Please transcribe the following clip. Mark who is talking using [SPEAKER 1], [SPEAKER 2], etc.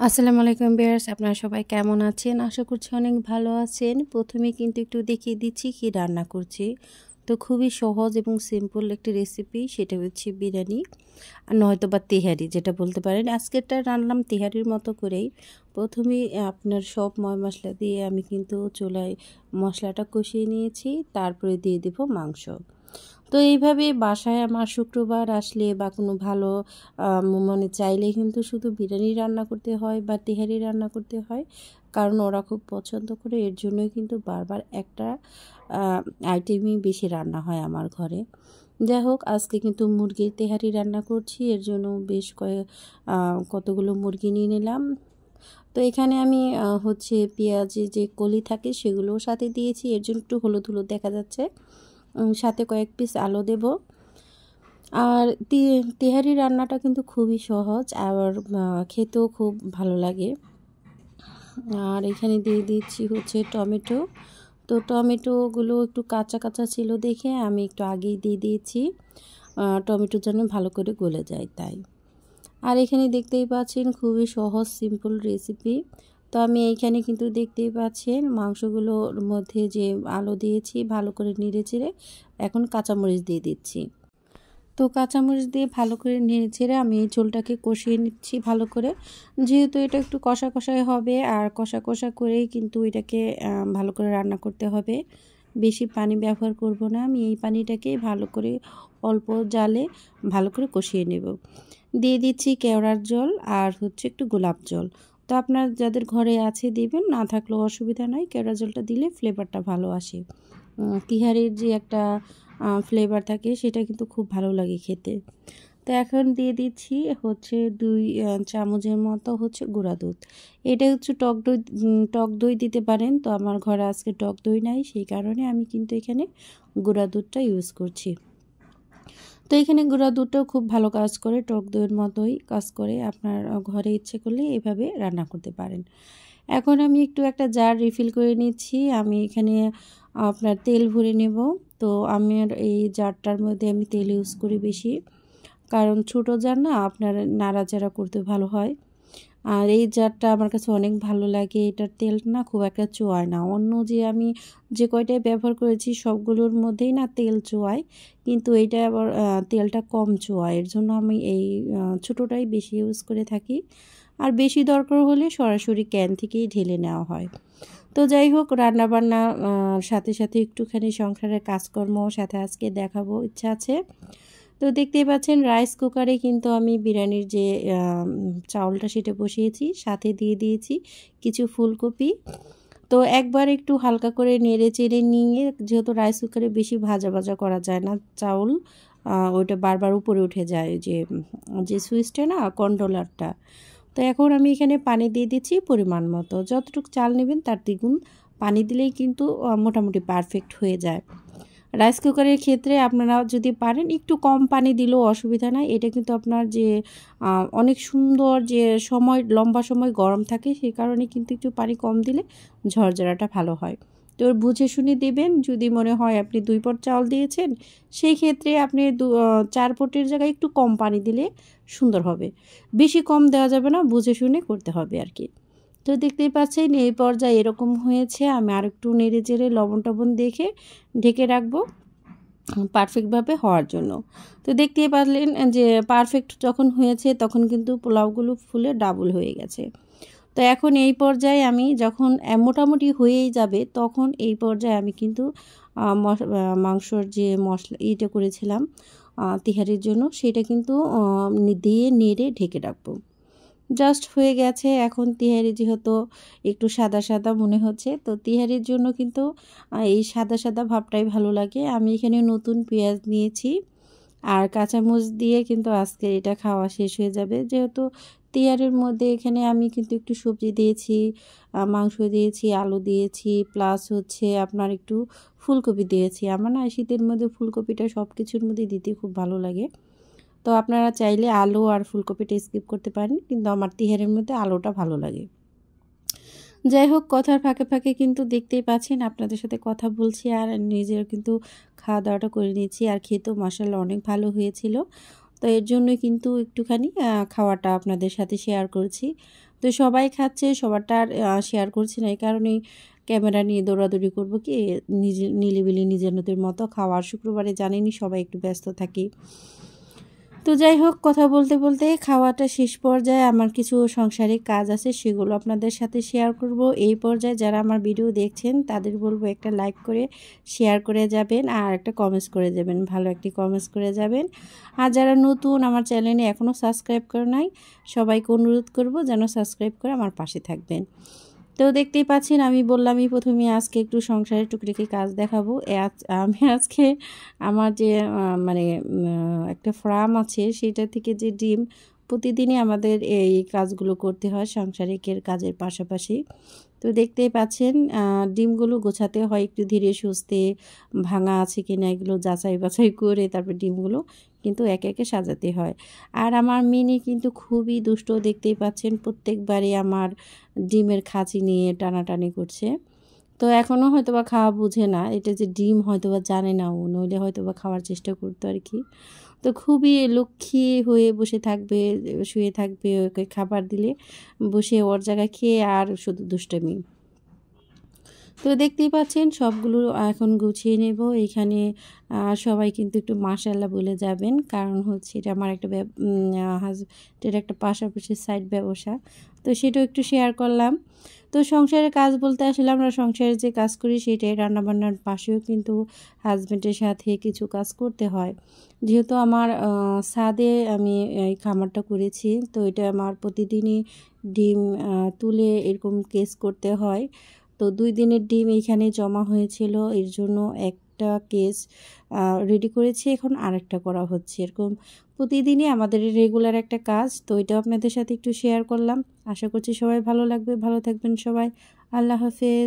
[SPEAKER 1] আসসালামু আলাইকুম ভিউয়ার্স, আপনারা সবাই কেমন আছেন? আশা করছি অনেক ভালো আছেন। প্রথমে কিন্তু একটু দেখিয়ে দিচ্ছি কি রান্না করছি। তো খুবই সহজ এবং সিম্পল একটি রেসিপি, সেটা হচ্ছে বিরিয়ানি আর নয়তোবা তেহারি যেটা বলতে পারেন। আজকেরটা রান্নাম তেহারির মতো করেই। প্রথমেই আপনার সব মশলা দিয়ে আমি কিন্তু চুলায় মশলাটা কষিয়ে নিয়েছি, তারপরে দিয়ে দেব মাংস। তো এইভাবে বাসায় আমার শুক্রবার আসলে বা কোনো ভালো মানে চাইলে কিন্তু শুধু বিরিয়ানি রান্না করতে হয় বা তেহারি রান্না করতে হয়, কারণ ওরা খুব পছন্দ করে। এর জন্যই কিন্তু বারবার একটা আইটেমই বেশি রান্না হয় আমার ঘরে। যাই হোক, আজকে কিন্তু মুরগির তেহারি রান্না করছি। এর জন্য বেশ কতগুলো মুরগি নিয়ে নিলাম। তো এখানে আমি হচ্ছে পেঁয়াজের যে কলি থাকে সেগুলোও সাথে দিয়েছি, এর জন্য একটু হলুদ হলুদ দেখা যাচ্ছে। সাথে কয়েক পিস আলু দেব। আর তেহারি রান্নাটা কিন্তু খুবই সহজ, আর খেতেও খুব ভালো লাগে। আর এখানে দিয়ে দিচ্ছি হচ্ছে টমেটো। তো টমেটোগুলো একটু কাঁচা কাঁচা ছিল দেখে আমি একটু আগেই দিয়ে দিয়েছি, টমেটোর জন্য ভালো করে গলে যায় তাই। আর এখানে দেখতেই পাচ্ছেন খুবই সহজ সিম্পল রেসিপি। তো আমি এইখানে কিন্তু দেখতেই পাচ্ছেন মাংসগুলোর মধ্যে যে আলু দিয়েছি ভালো করে নেড়ে চেড়ে এখন কাঁচামরিচ দিয়ে দিচ্ছি। তো কাঁচামরিচ দিয়ে ভালো করে নেড়ে চেড়ে আমি এই ঝোলটাকে কষিয়ে নিচ্ছি ভালো করে, যেহেতু এটা একটু কষা কষাই হবে আর কষা কষা করেই কিন্তু এটাকে ভালো করে রান্না করতে হবে। বেশি পানি ব্যবহার করব না, আমি এই পানিটাকে ভালো করে অল্প জালে ভালো করে কষিয়ে নেব। দিয়ে দিচ্ছি কেওড়ার জল আর হচ্ছে একটু গোলাপ জল। তো আপনার যাদের ঘরে আছে দিবেন, না থাকলেও অসুবিধা নাই, কেওড়া জলটা দিলে ফ্লেভারটা ভালো আসে। তিহারির যে একটা ফ্লেভার থাকে সেটা কিন্তু খুব ভালো লাগে খেতে। তো এখন দিয়ে দিচ্ছি হচ্ছে 2 চামচের মতো হচ্ছে গুঁড়া দুধ। এটা হচ্ছে টক দই দিতে পারেন। তো আমার ঘরে আজকে টক দই নাই, সেই কারণে আমি কিন্তু এখানে গুঁড়া দুধটা ইউজ করছি। তো এখানে গুঁড়া দুধটাও খুব ভালো কাজ করে, টক দইয়ের মতোই কাজ করে। আপনার ঘরে ইচ্ছে করলে এভাবে রান্না করতে পারেন। এখন আমি একটু একটা জার রিফিল করে নিচ্ছি। আমি এখানে আপনার তেল ভরে নেব। তো আমার এই জারটার মধ্যে আমি তেল ইউজ করি বেশি, কারণ ছোটো জার না আপনার নাড়াচাড়া করতে ভালো হয়। আর এই জারটা আমার কাছে অনেক ভালো লাগে, এটার তেল না খুব একটা চোয়ায় না। অন্য যে আমি যে কয়টায় ব্যবহার করেছি সবগুলোর মধ্যেই না তেল চোয়ায়, কিন্তু এইটা আবার তেলটা কম চোয়ায়। এর জন্য আমি এই ছোটোটাই বেশি ইউজ করে থাকি। আর বেশি দরকার হলে সরাসরি ক্যান থেকেই ঢেলে নেওয়া হয়। তো যাই হোক, রান্নাবান্না সাথে সাথে একটুখানি সংসারের কাজকর্ম সাথে আজকে দেখাবো ইচ্ছা আছে। তো দেখতেই পাচ্ছেন রাইস কুকারে কিন্তু আমি বিরিয়ানির যে চাউলটা সেটা বসিয়েছি, সাথে দিয়ে দিয়েছি কিছু ফুলকপি। তো একবার একটু হালকা করে নেড়ে চেড়ে নিয়ে, যেহেতু রাইস কুকারে বেশি ভাজা ভাজা করা যায় না চাউল, ওইটা বারবার উপরে উঠে যায় যে সুইচটা না কন্ট্রোলারটা। তো এখন আমি এখানে পানি দিয়ে দিচ্ছি পরিমাণ মতো, যতটুকু চাল নেবেন তার দ্বিগুণ পানি দিলেই কিন্তু মোটামুটি পারফেক্ট হয়ে যায়। রাইস কুকারের ক্ষেত্রে আপনারা যদি পারেন একটু কম পানি দিলেও অসুবিধা নাই, এটা কিন্তু আপনার যে অনেক সুন্দর যে লম্বা সময় গরম থাকে, সেই কারণে কিন্তু একটু পানি কম দিলে ঝরঝরাটা ভালো হয়। তো বুঝে শুনে দেবেন। যদি মনে হয় আপনি 2 পট চাউল দিয়েছেন, সেই ক্ষেত্রে আপনি 4 পটের জায়গায় একটু কম পানি দিলে সুন্দর হবে। বেশি কম দেওয়া যাবে না, বুঝে শুনে করতে হবে আর কি। তো দেখতেই পাচ্ছেন এই পর্যায়ে এরকম হয়েছে। আমি আর একটু নেড়ে চেড়ে লবণ টবণ দেখে ঢেকে রাখবো পারফেক্টভাবে হওয়ার জন্য। তো দেখতেই পারলেন যে পারফেক্ট যখন হয়েছে তখন কিন্তু পোলাওগুলো ফুলে ডাবল হয়ে গেছে। তো এখন এই পর্যায়ে আমি যখন মোটামুটি হয়েই যাবে, তখন এই পর্যায়ে আমি কিন্তু মাংসর যে মশলা করেছিলাম তিহারির জন্য, সেটা কিন্তু দিয়ে নেড়ে ঢেকে রাখবো। জাস্ট হয়ে গেছে। এখন তিহারি যেহেতু একটু সাদা সাদা মনে হচ্ছে, তো তিহারির জন্য কিন্তু এই সাদা সাদা ভাবটাই ভালো লাগে। আমি এখানে নতুন পেঁয়াজ নিয়েছি আর কাঁচামরিচ দিয়ে কিন্তু আজকে এটা খাওয়া শেষ হয়ে যাবে। যেহেতু তিহারির মধ্যে এখানে আমি কিন্তু একটু সবজি দিয়েছি, মাংস দিয়েছি, আলু দিয়েছি, প্লাস হচ্ছে আপনার একটু ফুলকপি দিয়েছি। আমার না শীতের মধ্যে ফুলকপিটা সব কিছুর মধ্যে দিতে খুব ভালো লাগে। তো আপনারা চাইলে আলু আর ফুলকপিটা স্কিপ করতে পারেন, কিন্তু আমার তিহারের মধ্যে আলুটা ভালো লাগে। যাই হোক, কথার ফাঁকে ফাঁকে কিন্তু দেখতেই পাচ্ছেন আপনাদের সাথে কথা বলছি আর নিজের কিন্তু খাওয়া দাওয়াটা করে নিয়েছি। আর খেতেও মাশাআল্লাহ অনেক ভালো হয়েছিল। তো এর জন্য কিন্তু একটুখানি খাওয়াটা আপনাদের সাথে শেয়ার করছি। তো সবাই খাচ্ছে, সবারটা আর শেয়ার করছি না, এই কারণেই ক্যামেরা নিয়ে দৌড়াদৌড়ি করব কি নিলিবিলি নিজের মতো খাওয়ার। শুক্রবারে জানেনই সবাই একটু ব্যস্ত থাকি। তো যাই হোক, কথা বলতে বলতে খাওয়াটা শেষ পর্যায়ে আমার কিছু সাংসারিক কাজ আছে, সেগুলো আপনাদের সাথে শেয়ার করব। এই পর্যায়ে যারা আমার ভিডিও দেখছেন তাদের বলবো একটা লাইক করে শেয়ার করে যাবেন আর একটা কমেন্টস করে যাবেন, ভালো একটি কমেন্টস করে যাবেন। আর যারা নতুন আমার চ্যানেলে এখনও সাবস্ক্রাইব করে নাই, সবাইকে অনুরোধ করব যেন সাবস্ক্রাইব করে আমার পাশে থাকবেন। তো দেখতেই পাচ্ছেন, আমি বললামই প্রথমে আজকে একটু সংসারের টুকটাকি কাজ দেখাবো। আমি আজকে আমার যে মানে একটা ফার্ম আছে, সেটা থেকে যে ডিম, প্রতিদিনই আমাদের এই কাজগুলো করতে হয় সাংসারিকের কাজের পাশাপাশি। তো দেখতেই পাচ্ছেন ডিমগুলো গোছাতে হয় একটু ধীরে সুস্থে, ভাঙা আছে কিনা এগুলো যাচাই বাছাই করে তারপর ডিমগুলো কিন্তু একে একে সাজাতে হয়। আর আমার মিনি কিন্তু খুবই দুষ্ট, দেখতেই পাচ্ছেন প্রত্যেকবারই আমার ডিমের খাঁচি নিয়ে টানাটানি করছে। তো এখনও হয়তোবা খাওয়া বুঝে না, এটা যে ডিম হয়তোবা জানে না ও, নইলে হয়তোবা খাওয়ার চেষ্টা করতো আর কি। তো খুবই লক্ষ্মী হয়ে বসে থাকবে, শুয়ে থাকবে, ওকে খাবার দিলে বসে ওর জায়গায় খেয়ে আর শুধু দুষ্টুমি। তো দেখতেই পাচ্ছেন সবগুলো এখন গুছিয়ে নেব। এখানে সবাই কিন্তু একটু মাশাআল্লাহ বলে যাবেন, কারণ হচ্ছে এটা আমার একটা হাজবেন্ডের একটা পাশাপাশি সাইড ব্যবসা, তো সেটাও একটু শেয়ার করলাম। তো সংসারের কাজ বলতে আসলে আমরা সংসারে যে কাজ করি সেটাই, রান্নাবান্নার পাশেও কিন্তু হাজবেন্ডের সাথে কিছু কাজ করতে হয়। যেহেতু আমার ছাদে আমি এই খামারটা করেছি, তো এটা আমার প্রতিদিনই ডিম তুলে এরকম কেস করতে হয়। তো 2 দিনের ডিম এইখানে জমা হয়েছিল, এর জন্য একটা কেস রেডি করেছি, এখন আরেকটা করা হচ্ছে। এরকম প্রতিদিনই আমাদের রেগুলার একটা কাজ, তো এটা আপনাদের সাথে একটু শেয়ার করলাম। আশা করছি সবাই ভালো লাগবে, ভালো থাকবেন সবাই। আল্লাহ হাফেজ।